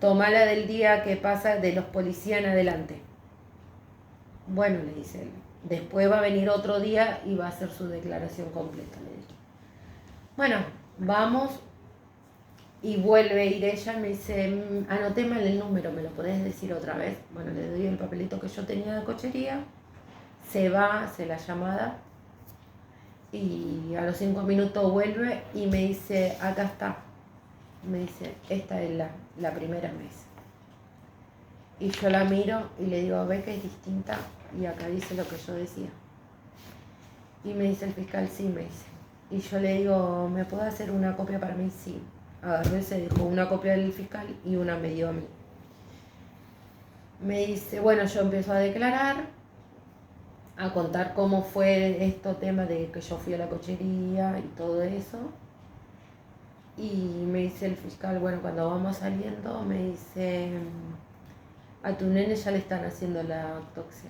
Tomala del día que pasa de los policías en adelante. Bueno, le dice él. Después va a venir otro día y va a hacer su declaración completa, le dije. Bueno, vamos y vuelve a ir ella y me dice, anoté mal el número, ¿me lo podés decir otra vez? Bueno, le doy el papelito que yo tenía de cochería, se va, hace la llamada y a los 5 minutos vuelve y me dice, acá está. Me dice, esta es la primera mesa. Y yo la miro y le digo, ve que es distinta y acá dice lo que yo decía. Y me dice el fiscal, sí, me dice. Y yo le digo, ¿me puedo hacer una copia para mí? Sí. Agarró y se dejó una copia del fiscal y una me dio a mí. Me dice, bueno, yo empiezo a declarar, a contar cómo fue este tema de que yo fui a la cochería y todo eso. Y me dice el fiscal, bueno, cuando vamos saliendo, me dice, a tu nene ya le están haciendo la autopsia.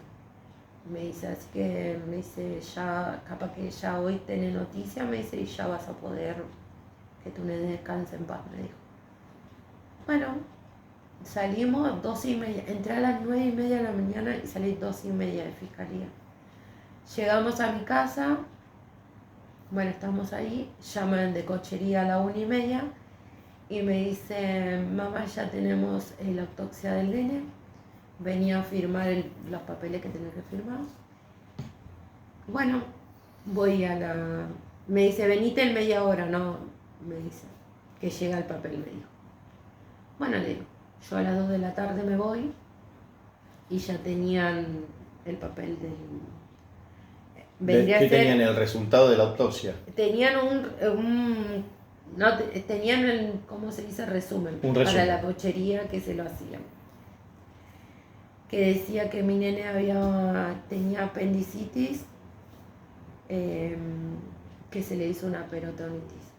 Me dice, así que me dice, ya, capaz que ya hoy tenés noticia, me dice, y ya vas a poder que tu nene descanse en paz, me dijo. Bueno, salimos 2:30, entré a las 9:30 de la mañana y salí 2:30 de fiscalía. Llegamos a mi casa, bueno, estamos ahí, llaman de cochería a la 1:30 y me dicen, mamá, ya tenemos la autopsia del nene, venía a firmar los papeles que tenés que firmar. Bueno, voy a la... Me dice, venite en media hora, no, me dice, que llega el papel, me dijo. Bueno, le digo, yo a las 2 de la tarde me voy y ya tenían el papel del...
¿Qué tenían el resultado de la autopsia?
Tenían no, tenían el, ¿cómo se dice? Resumen.
Un resumen.
Para la cochería que se lo hacían. Que decía que mi nene tenía apendicitis, que se le hizo una peritonitis.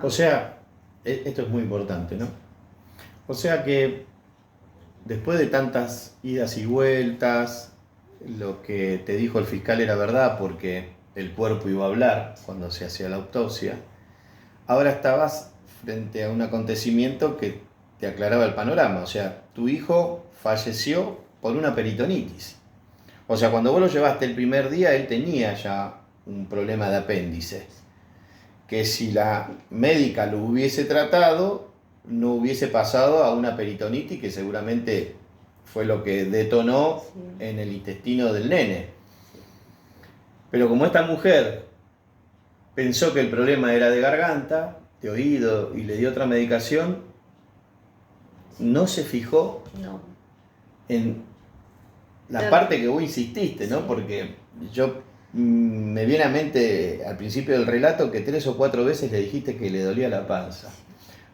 O sea, esto es muy importante, ¿no? O sea que después de tantas idas y vueltas, lo que te dijo el fiscal era verdad porque el cuerpo iba a hablar cuando se hacía la autopsia. Ahora estabas frente a un acontecimiento que te aclaraba el panorama. O sea, tu hijo falleció por una peritonitis. O sea, cuando vos lo llevaste el primer día, él tenía ya un problema de apéndice. Que si la médica lo hubiese tratado, no hubiese pasado a una peritonitis que seguramente fue lo que detonó en el intestino del nene. Pero como esta mujer pensó que el problema era de garganta, de oído y le dio otra medicación, no se fijó en la parte que vos insististe, ¿no? Porque yo me viene a mente al principio del relato que 3 o 4 veces le dijiste que le dolía la panza.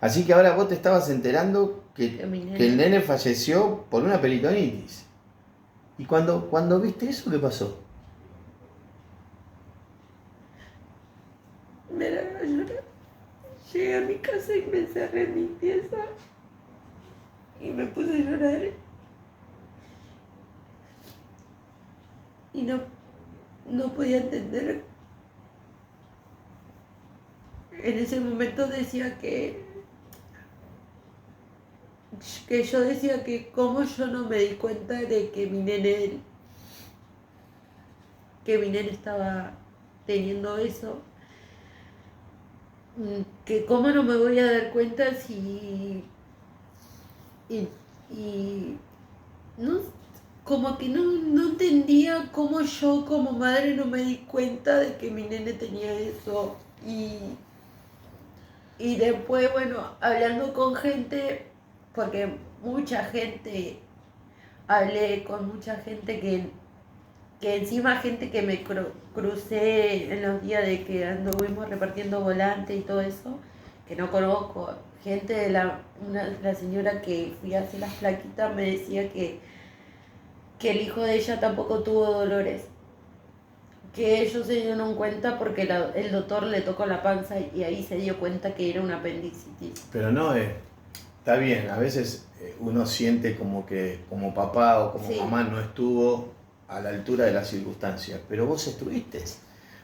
Así que ahora vos te estabas enterando que el nene falleció por una peritonitis. Y cuando viste eso, ¿qué pasó?
Me largué a llorar. Llegué a mi casa y me encerré en mi pieza y me puse a llorar. Y no podía entender. En ese momento decía que yo decía que cómo yo no me di cuenta de que mi nene estaba teniendo eso, que cómo no me voy a dar cuenta si y no, como que no entendía cómo yo como madre no me di cuenta de que mi nene tenía eso y después, bueno, hablando con gente, porque hablé con mucha gente que encima gente que me crucé en los días de que anduvimos repartiendo volantes y todo eso, que no conozco, gente de la señora que fui a hacer las plaquitas me decía que el hijo de ella tampoco tuvo dolores, que ellos se dieron cuenta porque el doctor le tocó la panza y ahí se dio cuenta que era una apendicitis.
Pero no, está bien, a veces uno siente como que como papá o como
Sí.
mamá no estuvo a la altura de las circunstancias, pero vos estuviste.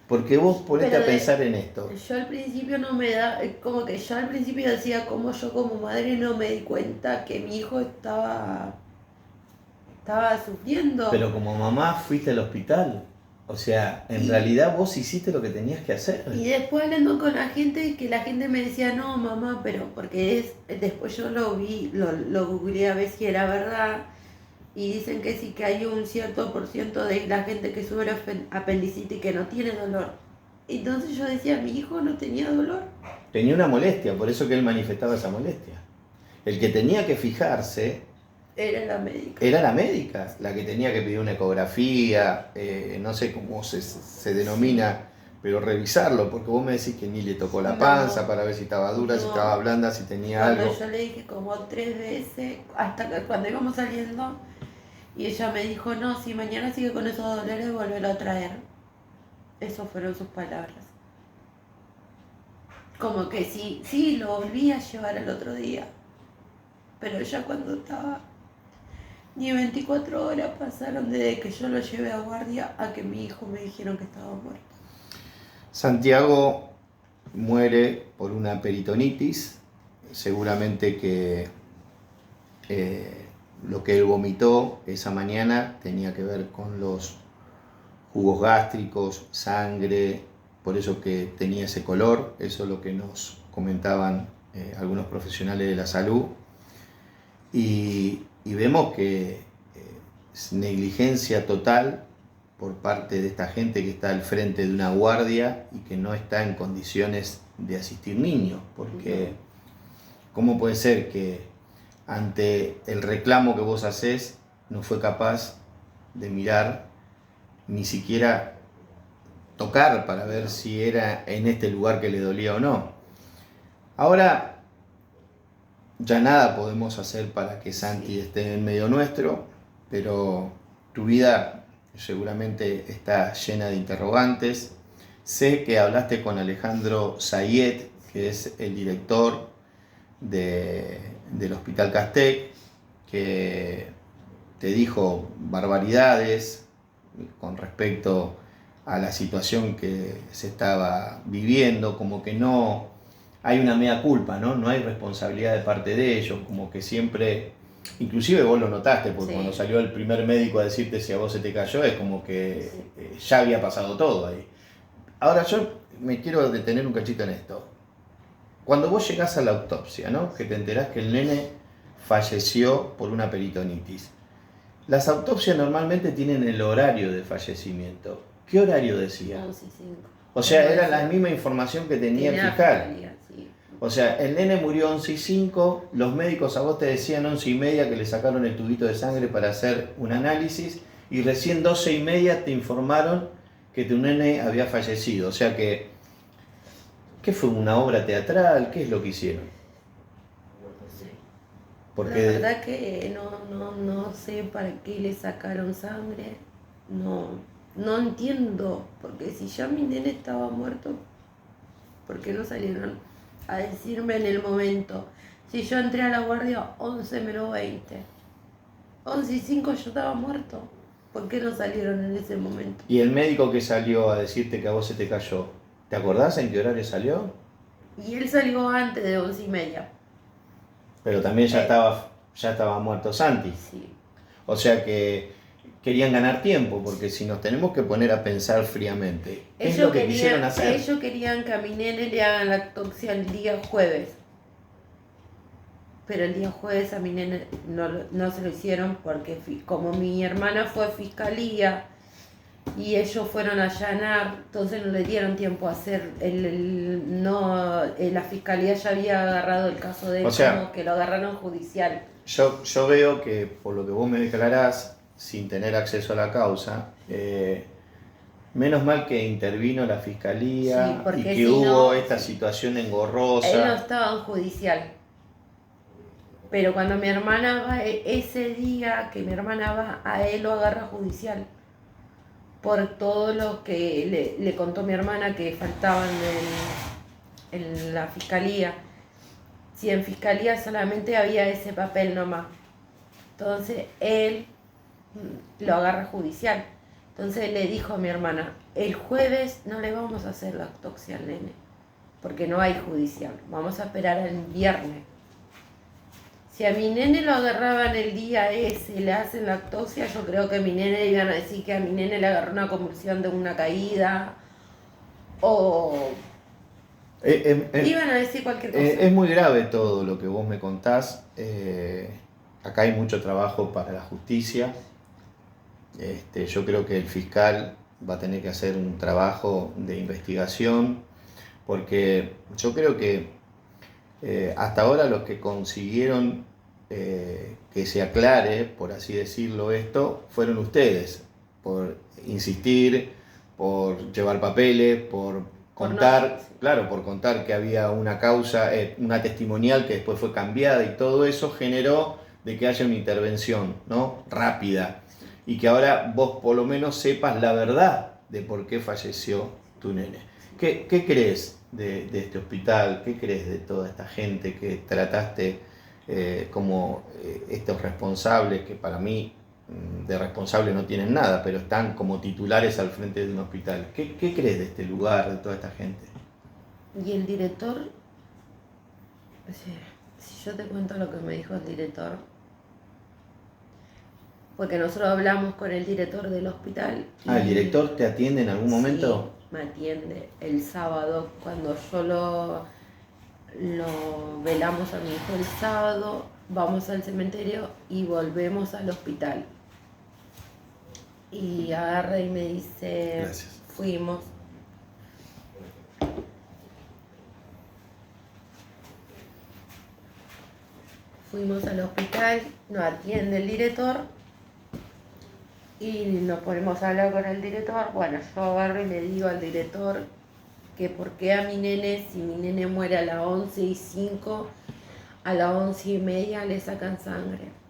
Porque vos ponete
Pero
a pensar en esto.
Yo al principio no me da, como que yo al principio decía como yo como madre no me di cuenta que mi hijo estaba sufriendo.
Pero como mamá fuiste al hospital. O sea, en realidad vos hiciste lo que tenías que hacer.
Y después hablando con la gente, que la gente me decía, no mamá, pero porque después yo lo vi, lo googleé a ver si era verdad. Y dicen que sí, que hay un cierto por ciento de la gente que sufre apendicitis que no tiene dolor. Entonces yo decía, mi hijo no tenía dolor.
Tenía una molestia, por eso que él manifestaba esa molestia. El que tenía que fijarse
Era la médica.
era la médica, la que tenía que pedir una ecografía, no sé cómo se denomina, pero revisarlo, porque vos me decís que ni le tocó la panza para ver si estaba dura, si estaba blanda, si tenía
Cuando
algo.
yo le dije como 3 veces, hasta que cuando íbamos saliendo, y ella me dijo, no, si mañana sigue con esos dolores, volverlo a traer. Esas fueron sus palabras. Como que sí, lo volví a llevar el otro día. Pero ya cuando estaba... Ni 24 horas pasaron desde que yo lo llevé a guardia a que mi hijo me dijeron que estaba muerto.
Santiago muere por una peritonitis, seguramente que lo que él vomitó esa mañana tenía que ver con los jugos gástricos, sangre, por eso que tenía ese color, eso es lo que nos comentaban algunos profesionales de la salud. Y vemos que es negligencia total por parte de esta gente que está al frente de una guardia y que no está en condiciones de asistir niños, porque ¿cómo puede ser que ante el reclamo que vos hacés no fue capaz de mirar, ni siquiera tocar para ver si era en este lugar que le dolía o no? Ahora ya nada podemos hacer para que Santi esté en medio nuestro, pero tu vida seguramente está llena de interrogantes. Sé que hablaste con Alejandro Zayet, que es el director del Hospital Castec, que te dijo barbaridades con respecto a la situación que se estaba viviendo, como que no hay una mea culpa, ¿no? No hay responsabilidad de parte de ellos, como que siempre, inclusive vos lo notaste, porque cuando salió el primer médico a decirte si a vos se te cayó, es como que ya había pasado todo ahí. Ahora yo me quiero detener un cachito en esto. Cuando vos llegás a la autopsia, ¿no? Que te enterás que el nene falleció por una peritonitis. Las autopsias normalmente tienen el horario de fallecimiento. ¿Qué horario decía?
11:05.
O sea, era la misma información que tenía el fiscal. O sea, el nene murió 11:05, los médicos a vos te decían 11:30 que le sacaron el tubito de sangre para hacer un análisis y recién 12:30 te informaron que tu nene había fallecido. O sea que, ¿qué fue? ¿Una obra teatral? ¿Qué es lo que hicieron?
Porque la verdad que no sé para qué le sacaron sangre. No entiendo, porque si ya mi nene estaba muerto, ¿por qué no salieron a decirme en el momento? Si yo entré a la guardia 11:20, 11:05 yo estaba muerto. ¿Por qué no salieron en ese momento?
Y el médico que salió a decirte que a vos se te cayó, ¿te acordás en qué horario salió?
Y él salió antes de 11:30.
Pero también ya estaba muerto Santi.
Sí.
O sea que querían ganar tiempo, porque si nos tenemos que poner a pensar fríamente, ¿qué es lo que quisieron hacer?
Ellos querían que a mi nene le hagan la autopsia el día jueves. Pero el día jueves a mi nene no se lo hicieron porque como mi hermana fue a fiscalía y ellos fueron a allanar, entonces no le dieron tiempo a hacer la fiscalía ya había agarrado el caso de él, como que lo agarraron judicial.
Yo veo que por lo que vos me declarás, sin tener acceso a la causa, Menos mal que intervino la
Sí,
fiscalía y
porque
que
si
hubo
no,
esta situación
él no
engorrosa.
estaba en judicial. Pero cuando mi hermana va, ese día que mi hermana va, a él lo agarra judicial. Por todo lo que le contó mi hermana que faltaban en la fiscalía. Si en fiscalía solamente había ese papel nomás. Entonces él lo agarra judicial. Entonces le dijo a mi hermana, el jueves no le vamos a hacer la autopsia al nene, porque no hay judicial, vamos a esperar al viernes. Si a mi nene lo agarraban el día ese y le hacen la autopsia, yo creo que a mi nene iban a decir que a mi nene le agarró una convulsión de una caída, o iban a decir cualquier cosa.
Es muy grave todo lo que vos me contás. Acá hay mucho trabajo para la justicia. Yo creo que el fiscal va a tener que hacer un trabajo de investigación, porque yo creo que hasta ahora los que consiguieron que se aclare, por así decirlo, esto, fueron ustedes, por insistir, por llevar papeles, por contar,
No,
claro, por contar que había una causa, una testimonial que después fue cambiada, y todo eso generó de que haya una intervención, ¿no? Rápida, y que ahora vos por lo menos sepas la verdad de por qué falleció tu nene. ¿Qué crees de este hospital? ¿Qué crees de toda esta gente que trataste como estos responsables, que para mí de responsable no tienen nada, pero están como titulares al frente de un hospital? ¿Qué crees de este lugar, de toda esta gente?
y el director, si yo te cuento lo que me dijo el director, porque nosotros hablamos con el director del hospital.
¿El director te atiende en algún momento?
Sí, me atiende el sábado, cuando yo lo velamos a mi hijo el sábado, vamos al cementerio y volvemos al hospital. Y agarra y me dice,
Gracias.
fuimos. Fuimos al hospital, nos atiende el director y nos ponemos a hablar con el director. Bueno, yo agarro y le digo al director que por qué a mi nene, si mi nene muere a las 11:05, a las 11:30 le sacan sangre.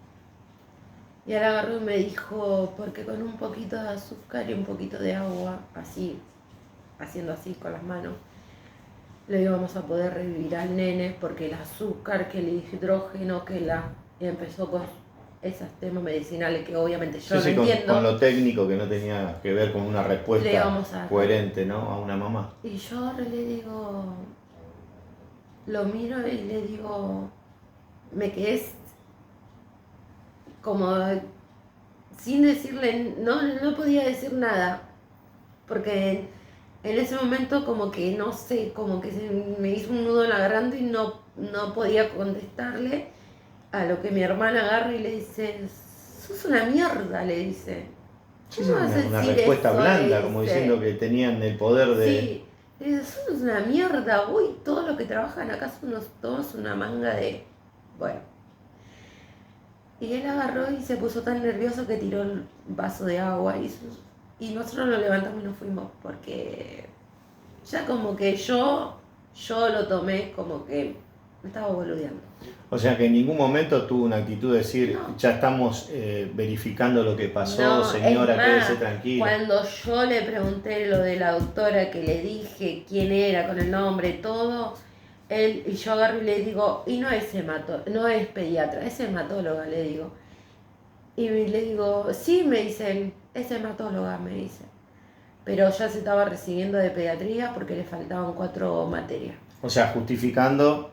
Y él agarró y me dijo, porque con un poquito de azúcar y un poquito de agua, así, haciendo así con las manos, le íbamos a poder revivir al nene, porque el azúcar, que el hidrógeno, que la... Y empezó con esos temas medicinales que obviamente yo no entiendo.
Con lo técnico, que no tenía que ver con una respuesta coherente, ¿no? A una mamá.
Y yo le digo, lo miro y le digo, me quedé como sin decirle, no podía decir nada, porque en ese momento como que no sé, como que se me hizo un nudo en la garganta y no podía contestarle, a lo que mi hermana agarra y le dice, sos una mierda, le dice.
Sí, una respuesta blanda, como diciendo que tenían el poder de...
Sí, le dice, sos una mierda, uy, todos los que trabajan acá son todos una manga de... Bueno. Y él agarró y se puso tan nervioso que tiró el vaso de agua y nosotros lo levantamos y nos fuimos, porque ya como que yo lo tomé como que me estaba boludeando.
O sea que en ningún momento tuvo una actitud de decir, no, ya estamos verificando lo que pasó, no, señora, quédese tranquila.
Cuando yo le pregunté lo de la doctora, que le dije quién era, con el nombre, todo, y yo agarro y le digo, y no es no es pediatra, es hematóloga, le digo. Y le digo, sí, me dice él, es hematóloga, me dice. Pero ya se estaba recibiendo de pediatría porque le faltaban 4 materias.
O sea, justificando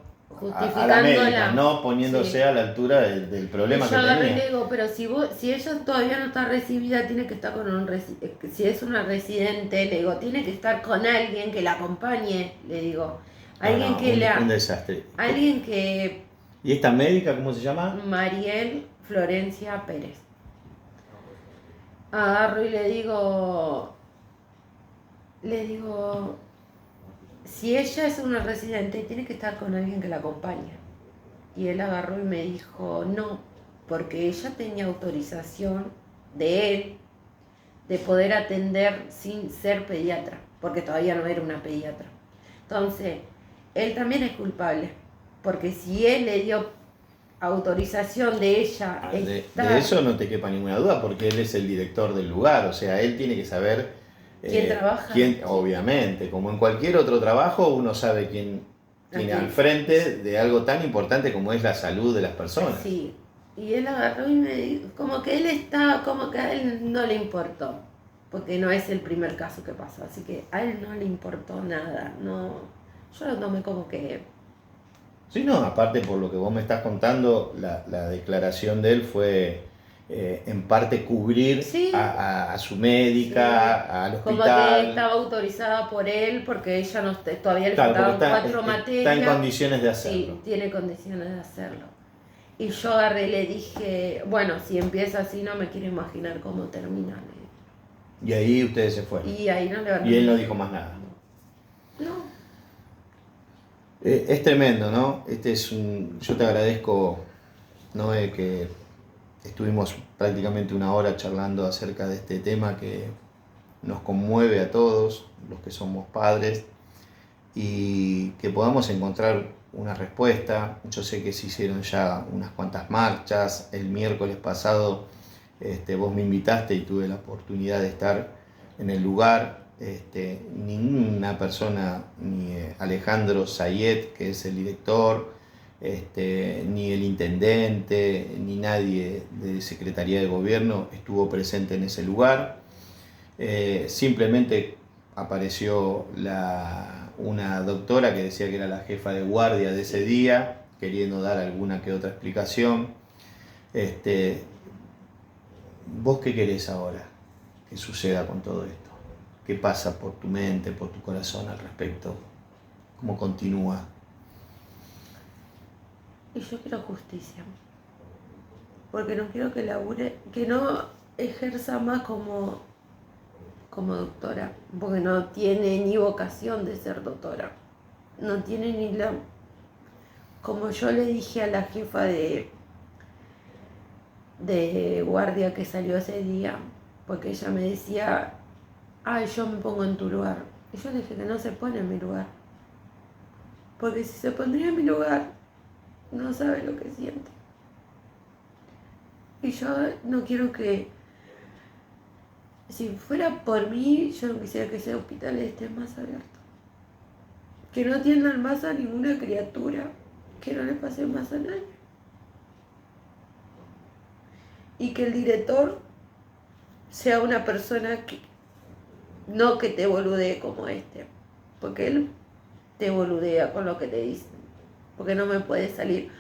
a la médica, no poniéndose sí a la altura del problema que tenía.
Yo le digo, pero si ella todavía no está recibida, tiene que estar con si es una residente, le digo, tiene que estar con alguien que la acompañe, le digo. Alguien
un desastre.
Alguien que...
¿Y esta médica cómo se llama?
Mariel Florencia Pérez. Agarro y le digo, si ella es una residente, tiene que estar con alguien que la acompañe. Y él agarró y me dijo, no, porque ella tenía autorización de él de poder atender sin ser pediatra, porque todavía no era una pediatra. Entonces, él también es culpable, porque si él le dio autorización de ella
de eso no te quepa ninguna duda, porque él es el director del lugar, o sea, él tiene que saber
quién trabaja.
Obviamente, como en cualquier otro trabajo, uno sabe quién tiene al frente de algo tan importante como es la salud de las personas.
Sí, y él agarró y me dijo, como que él estaba, como que a él no le importó, porque no es el primer caso que pasó, así que a él no le importó nada, no, yo lo tomé como que...
Sí, no, aparte por lo que vos me estás contando, la declaración de él fue en parte cubrir
Sí.
a su médica,
Sí.
al
Como
hospital.
que estaba autorizada por él porque ella no todavía le
Claro,
faltaban
porque
4 materias.
está en condiciones de hacerlo.
Sí, tiene condiciones de hacerlo. Y yo agarré y le dije, bueno, si empieza así no me quiero imaginar cómo termina.
Y ahí ustedes se fueron.
Y ahí no le van a...
Y él no dijo más nada.
No.
Es tremendo, ¿no? Yo te agradezco, Noé, que estuvimos prácticamente una hora charlando acerca de este tema que nos conmueve a todos los que somos padres y que podamos encontrar una respuesta. Yo sé que se hicieron ya unas cuantas marchas. El miércoles pasado vos me invitaste y tuve la oportunidad de estar en el lugar. Ninguna persona, ni Alejandro Sayet, que es el director, ni el intendente, ni nadie de Secretaría de Gobierno estuvo presente en ese lugar. Simplemente apareció una doctora que decía que era la jefa de guardia de ese día, queriendo dar alguna que otra explicación. ¿Vos qué querés ahora que suceda con todo esto? ¿Qué pasa por tu mente, por tu corazón al respecto? ¿Cómo continúa?
Y yo quiero justicia. Porque no quiero que labure, que no ejerza más como doctora. Porque no tiene ni vocación de ser doctora. No tiene ni la... Como yo le dije a la jefa de guardia que salió ese día, porque ella me decía, ay, yo me pongo en tu lugar. Y yo le dije que no se pone en mi lugar. Porque si se pondría en mi lugar, no sabe lo que siente. Y yo no quiero que, si fuera por mí, yo no quisiera que ese hospital esté más abierto. Que no atiendan más a ninguna criatura, que no le pase más a nadie. Y que el director sea una persona que no que te boludee como porque él te boludea con lo que te dice, porque no me puede salir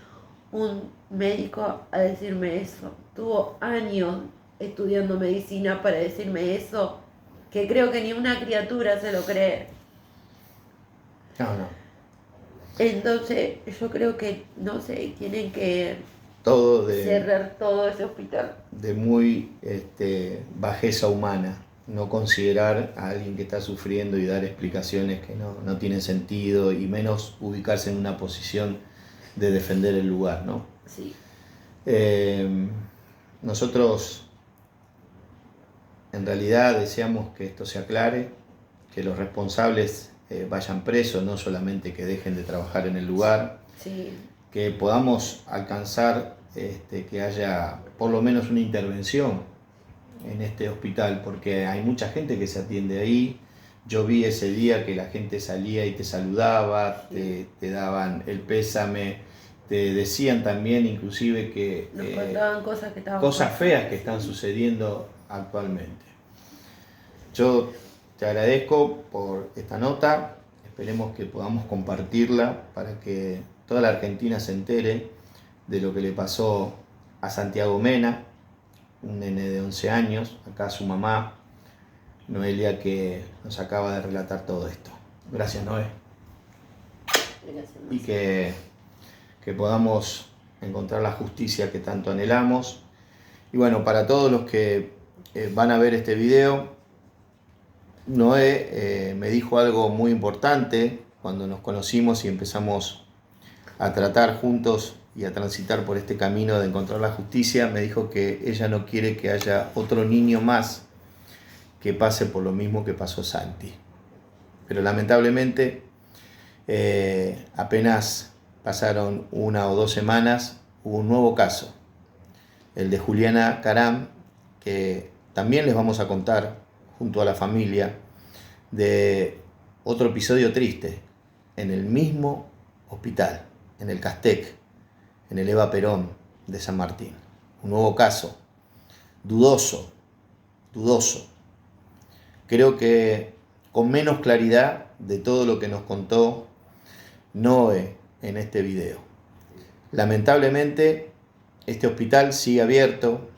un médico a decirme eso. Tuvo años estudiando medicina para decirme eso, que creo que ni una criatura se lo cree.
No.
Entonces yo creo que, no sé, tienen que cerrar todo ese hospital.
De muy bajeza humana, no considerar a alguien que está sufriendo y dar explicaciones que no tienen sentido, y menos ubicarse en una posición de defender el lugar, ¿no?
Sí.
Nosotros en realidad deseamos que esto se aclare, que los responsables vayan presos, no solamente que dejen de trabajar en el lugar,
sí.
Que podamos alcanzar que haya por lo menos una intervención en este hospital, porque hay mucha gente que se atiende ahí. Yo vi ese día que la gente salía y te saludaba,
sí.
te daban el pésame, te decían también inclusive que
nos contaban
cosas feas que están sucediendo actualmente. Yo te agradezco por esta nota, esperemos que podamos compartirla para que toda la Argentina se entere de lo que le pasó a Santiago Mena, un nene de 11 años, acá su mamá, Noelia, que nos acaba de relatar todo esto. Gracias, Noé.
Gracias.
Y que podamos encontrar la justicia que tanto anhelamos. Y bueno, para todos los que van a ver este video, Noé me dijo algo muy importante cuando nos conocimos y empezamos a tratar juntos y a transitar por este camino de encontrar la justicia. Me dijo que ella no quiere que haya otro niño más que pase por lo mismo que pasó Santi. Pero lamentablemente apenas pasaron 1 o 2 semanas, hubo un nuevo caso, el de Juliana Caram, que también les vamos a contar junto a la familia de otro episodio triste en el mismo hospital, en el Castec, en el Eva Perón de San Martín. Un nuevo caso, dudoso. Creo que con menos claridad de todo lo que nos contó Noé en este video. Lamentablemente, este hospital sigue abierto,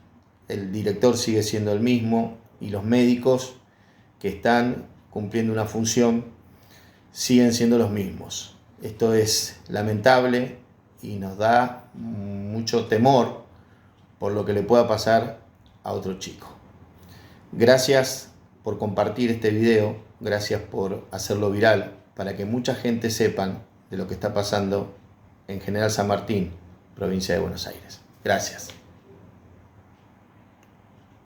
el director sigue siendo el mismo y los médicos que están cumpliendo una función siguen siendo los mismos. Esto es lamentable y nos da mucho temor por lo que le pueda pasar a otro chico. Gracias por compartir este video, gracias por hacerlo viral para que mucha gente sepan de lo que está pasando en General San Martín, provincia de Buenos Aires. Gracias.